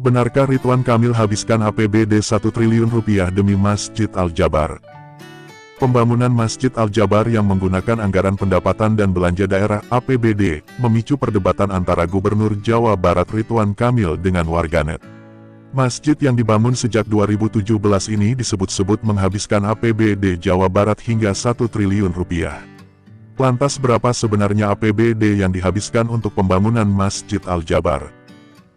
Benarkah Ridwan Kamil habiskan APBD 1 triliun rupiah demi Masjid Al-Jabar? Pembangunan Masjid Al-Jabar yang menggunakan anggaran pendapatan dan belanja daerah APBD, memicu perdebatan antara Gubernur Jawa Barat Ridwan Kamil dengan warganet. Masjid yang dibangun sejak 2017 ini disebut-sebut menghabiskan APBD Jawa Barat hingga 1 triliun rupiah. Lantas berapa sebenarnya APBD yang dihabiskan untuk pembangunan Masjid Al-Jabar?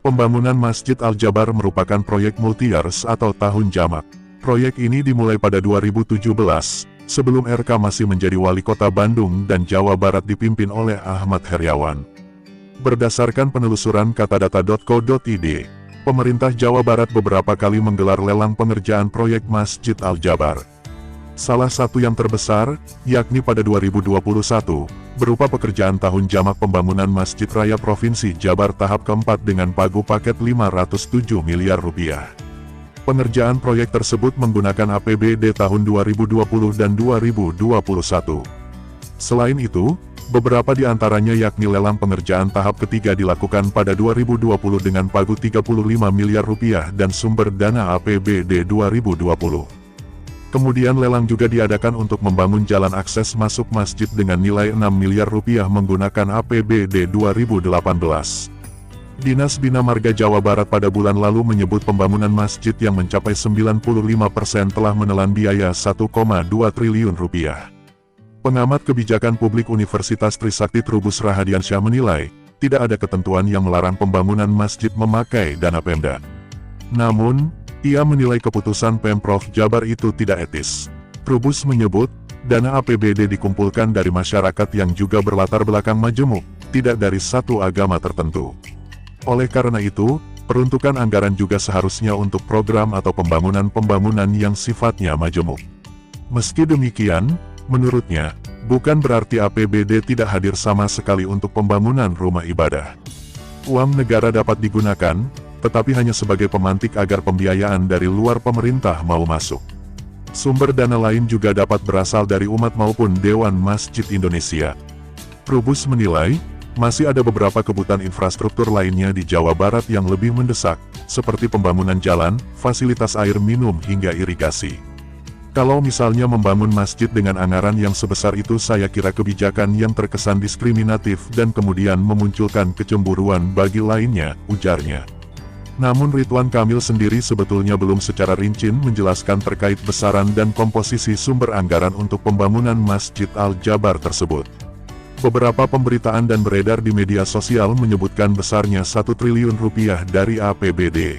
Pembangunan Masjid Al-Jabar merupakan proyek multi-years atau tahun jamak. Proyek ini dimulai pada 2017, sebelum RK masih menjadi wali kota Bandung dan Jawa Barat dipimpin oleh Ahmad Heriawan. Berdasarkan penelusuran katadata.co.id, pemerintah Jawa Barat beberapa kali menggelar lelang pengerjaan proyek Masjid Al-Jabar. Salah satu yang terbesar, yakni pada 2021, berupa pekerjaan tahun jamak pembangunan Masjid Raya Provinsi Jabar tahap keempat dengan pagu paket 507 miliar rupiah. Pengerjaan proyek tersebut menggunakan APBD tahun 2020 dan 2021. Selain itu, beberapa di antaranya yakni lelang pengerjaan tahap ketiga dilakukan pada 2020 dengan pagu 35 miliar rupiah dan sumber dana APBD 2020. Kemudian lelang juga diadakan untuk membangun jalan akses masuk masjid dengan nilai 6 miliar rupiah menggunakan APBD 2018. Dinas Bina Marga Jawa Barat pada bulan lalu menyebut pembangunan masjid yang mencapai 95% telah menelan biaya 1,2 triliun rupiah. Pengamat kebijakan publik Universitas Trisakti Trubus Rahadiansyah menilai, tidak ada ketentuan yang melarang pembangunan masjid memakai dana Pemda. Namun, ia menilai keputusan Pemprov Jabar itu tidak etis. Trubus menyebut, dana APBD dikumpulkan dari masyarakat yang juga berlatar belakang majemuk, tidak dari satu agama tertentu. Oleh karena itu, peruntukan anggaran juga seharusnya untuk program atau pembangunan-pembangunan yang sifatnya majemuk. Meski demikian, menurutnya, bukan berarti APBD tidak hadir sama sekali untuk pembangunan rumah ibadah. Uang negara dapat digunakan, tetapi hanya sebagai pemantik agar pembiayaan dari luar pemerintah mau masuk. Sumber dana lain juga dapat berasal dari umat maupun Dewan Masjid Indonesia. Trubus menilai, masih ada beberapa kebutuhan infrastruktur lainnya di Jawa Barat yang lebih mendesak, seperti pembangunan jalan, fasilitas air minum hingga irigasi. Kalau misalnya membangun masjid dengan anggaran yang sebesar itu, saya kira kebijakan yang terkesan diskriminatif dan kemudian memunculkan kecemburuan bagi lainnya, ujarnya. Namun Ridwan Kamil sendiri sebetulnya belum secara rinci menjelaskan terkait besaran dan komposisi sumber anggaran untuk pembangunan Masjid Al-Jabar tersebut. Beberapa pemberitaan dan beredar di media sosial menyebutkan besarnya 1 triliun rupiah dari APBD.